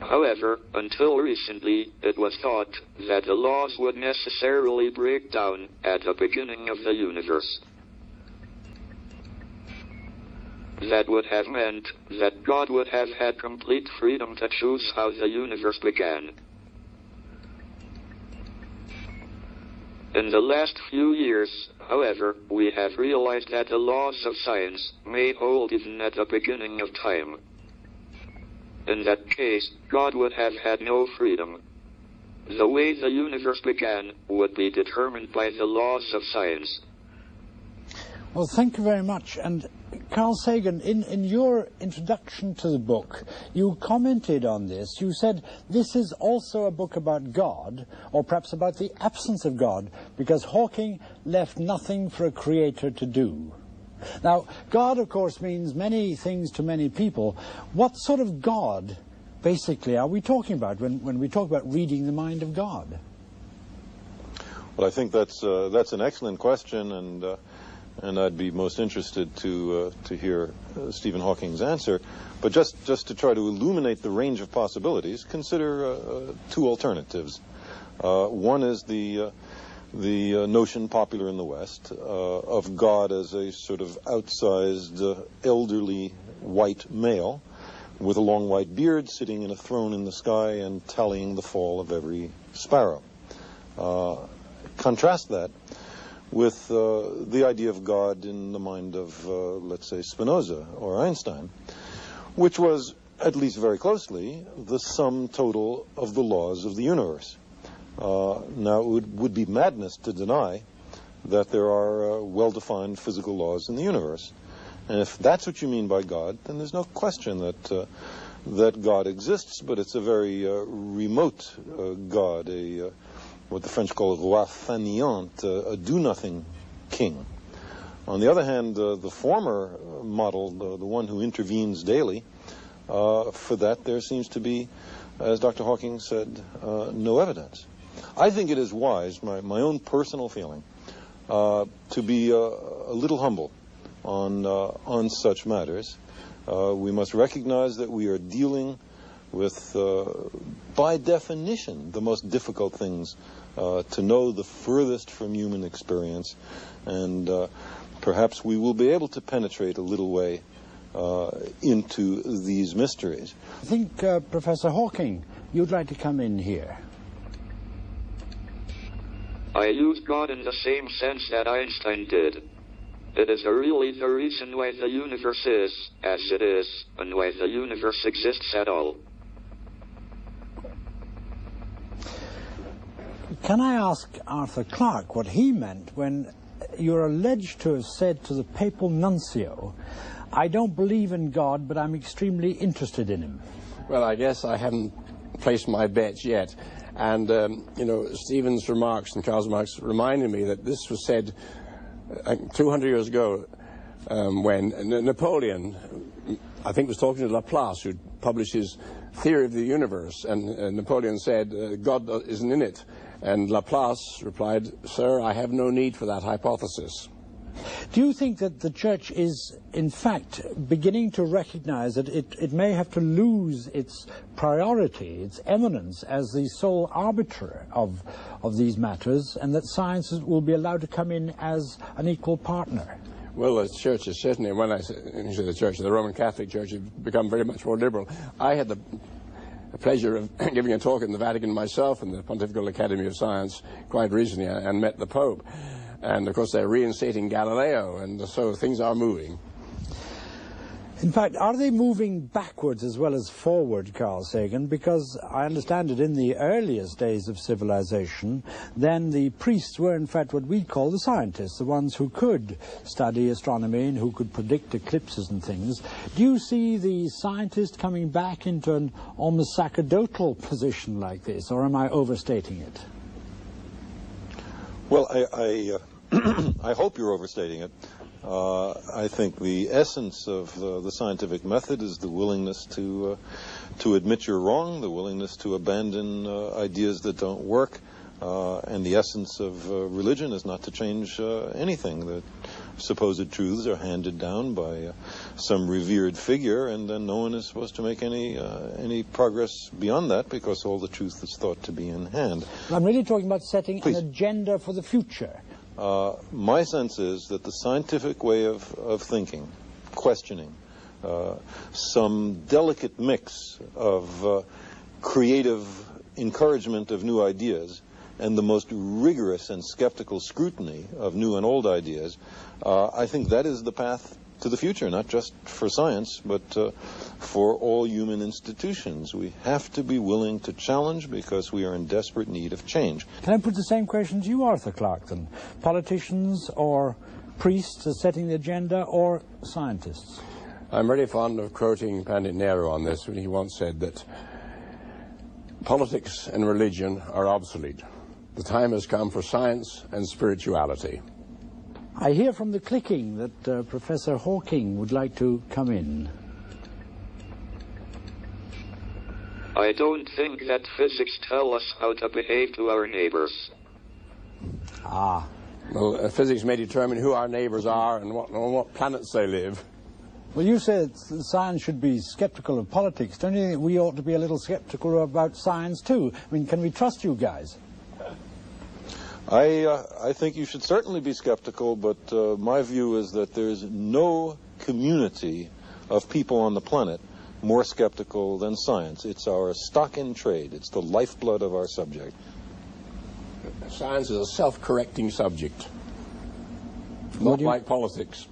However, until recently, it was thought that the laws would necessarily break down at the beginning of the universe. That would have meant that God would have had complete freedom to choose how the universe began. In the last few years, however, we have realized that the laws of science may hold even at the beginning of time. In that case, God would have had no freedom. The way the universe began would be determined by the laws of science. Well, thank you very much. And Carl Sagan, in your introduction to the book, you commented on this. You said this is also a book about God, or perhaps about the absence of God, because Hawking left nothing for a creator to do. Now, God, of course, means many things to many people. What sort of God, basically, are we talking about when we talk about reading the mind of God? Well, I think that's an excellent question, and I'd be most interested to hear Stephen Hawking's answer. But just to try to illuminate the range of possibilities, consider two alternatives. One is the notion popular in the West of God as a sort of outsized, elderly white male with a long white beard sitting in a throne in the sky and tallying the fall of every sparrow. Contrast that with the idea of God in the mind of, let's say, Spinoza or Einstein, which was, at least very closely, the sum total of the laws of the universe. Now, it would be madness to deny that there are well-defined physical laws in the universe. And if that's what you mean by God, then there's no question that God exists, but it's a very remote God, what the French call a roi fainéant, a do-nothing king. On the other hand, the former model, the one who intervenes daily, for that there seems to be, as Dr. Hawking said, no evidence. I think it is wise, my own personal feeling, to be a little humble on such matters. We must recognize that we are dealing with, by definition, the most difficult things to know, the furthest from human experience, and perhaps we will be able to penetrate a little way into these mysteries. I think, Professor Hawking, you'd like to come in here. I use God in the same sense that Einstein did. It is really the reason why the universe is as it is, and why the universe exists at all. Can I ask Arthur Clarke what he meant when you're alleged to have said to the papal nuncio, "I don't believe in God, but I'm extremely interested in him"? Well, I guess I haven't placed my bets yet. And, you know, Stephen's remarks and Carl's remarks reminded me that this was said 200 years ago when Napoleon, I think, was talking to Laplace, who published his theory of the universe. And Napoleon said, God isn't in it. And Laplace replied, "Sir, I have no need for that hypothesis." Do you think that the Church is, in fact, beginning to recognize that it may have to lose its priority, its eminence as the sole arbiter of these matters, and that science will be allowed to come in as an equal partner? Well, the Church is certainly, when I say the Church, the Roman Catholic Church has become very much more liberal. I had the pleasure of giving a talk in the Vatican myself in the Pontifical Academy of Science quite recently and met the Pope. And, of course, they're reinstating Galileo, and so things are moving. In fact, are they moving backwards as well as forward, Carl Sagan? Because I understand it in the earliest days of civilization, then the priests were, in fact, what we call the scientists, the ones who could study astronomy and who could predict eclipses and things. Do you see the scientist coming back into an almost sacerdotal position like this, or am I overstating it? Well, I hope you're overstating it. I think the essence of the scientific method is the willingness to admit you're wrong, the willingness to abandon ideas that don't work, and the essence of religion is not to change anything. That supposed truths are handed down by some revered figure, and then no one is supposed to make any progress beyond that because all the truth is thought to be in hand. I'm really talking about setting an agenda for the future. My sense is that the scientific way of thinking, questioning, some delicate mix of creative encouragement of new ideas and the most rigorous and skeptical scrutiny of new and old ideas, I think that is the path to the future, not just for science, but for all human institutions. We have to be willing to challenge because we are in desperate need of change. Can I put the same question to you, Arthur Clarke, then? Politicians or priests are setting the agenda, or scientists? I'm very fond of quoting Pandit Nehru on this, when he once said that politics and religion are obsolete. The time has come for science and spirituality. I hear from the clicking that Professor Hawking would like to come in. I don't think that physics tell us how to behave to our neighbors. Ah. Well, physics may determine who our neighbors are and on what planets they live. Well, you said science should be skeptical of politics. Don't you think we ought to be a little skeptical about science too? I mean, can we trust you guys? I think you should certainly be skeptical, but my view is that there's no community of people on the planet more skeptical than science. It's our stock in trade. It's the lifeblood of our subject. Science is a self-correcting subject, not like politics.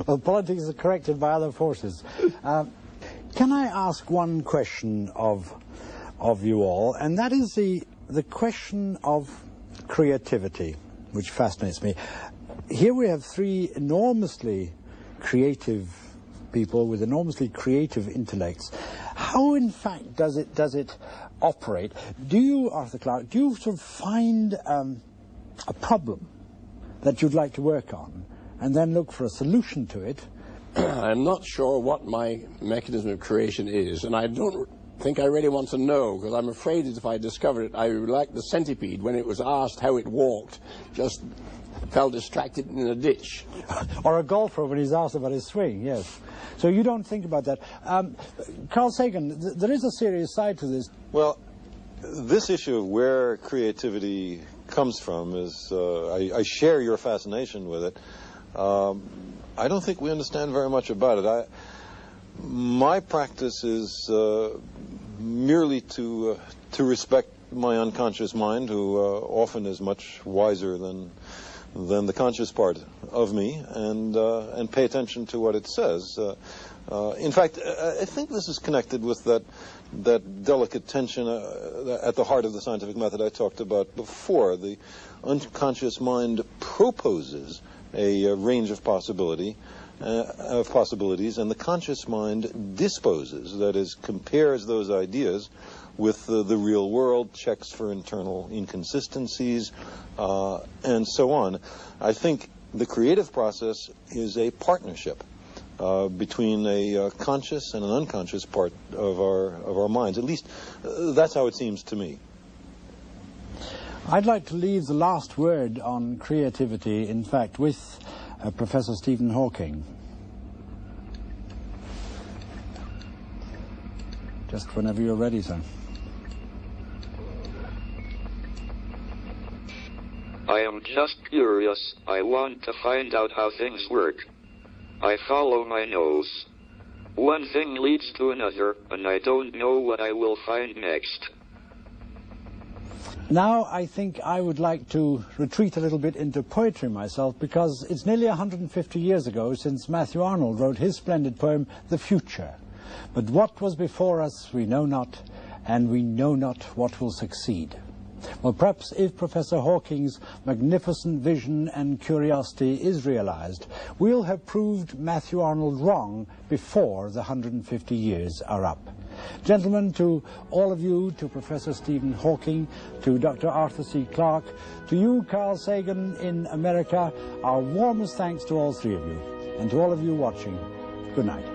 Well, politics is corrected by other forces. Can I ask one question of you all, and that is the question of creativity, which fascinates me. Here we have three enormously creative people with enormously creative intellects. How, in fact, does it operate? Do you, Arthur Clarke, do you sort of find a problem that you'd like to work on, and then look for a solution to it? I'm not sure what my mechanism of creation is, and I don't think I really want to know, because I'm afraid that if I discovered it, I would be like the centipede when it was asked how it walked, just fell distracted in a ditch. Or a golfer when he's asked about his swing, yes. So you don't think about that. Carl Sagan, there is a serious side to this. Well, this issue of where creativity comes from is, I share your fascination with it. I don't think we understand very much about it. My practice is merely to respect my unconscious mind, who often is much wiser than the conscious part of me, and pay attention to what it says. In fact, I think this is connected with that delicate tension at the heart of the scientific method I talked about before. The unconscious mind proposes a range of possibilities, and the conscious mind disposes, that is, compares those ideas with the real world, checks for internal inconsistencies, and so on. I think the creative process is a partnership between a conscious and an unconscious part of our minds. At least that's how it seems to me. I'd like to leave the last word on creativity, in fact, with Professor Stephen Hawking. Just whenever you're ready, sir. I am just curious. I want to find out how things work. I follow my nose. One thing leads to another, and I don't know what I will find next. Now I think I would like to retreat a little bit into poetry myself, because it's nearly 150 years ago since Matthew Arnold wrote his splendid poem, The Future. But what was before us we know not, and we know not what will succeed. Well, perhaps if Professor Hawking's magnificent vision and curiosity is realized, we'll have proved Matthew Arnold wrong before the 150 years are up. Gentlemen, to all of you, to Professor Stephen Hawking, to Dr. Arthur C. Clarke, to you, Carl Sagan in America, our warmest thanks to all three of you. And to all of you watching, good night.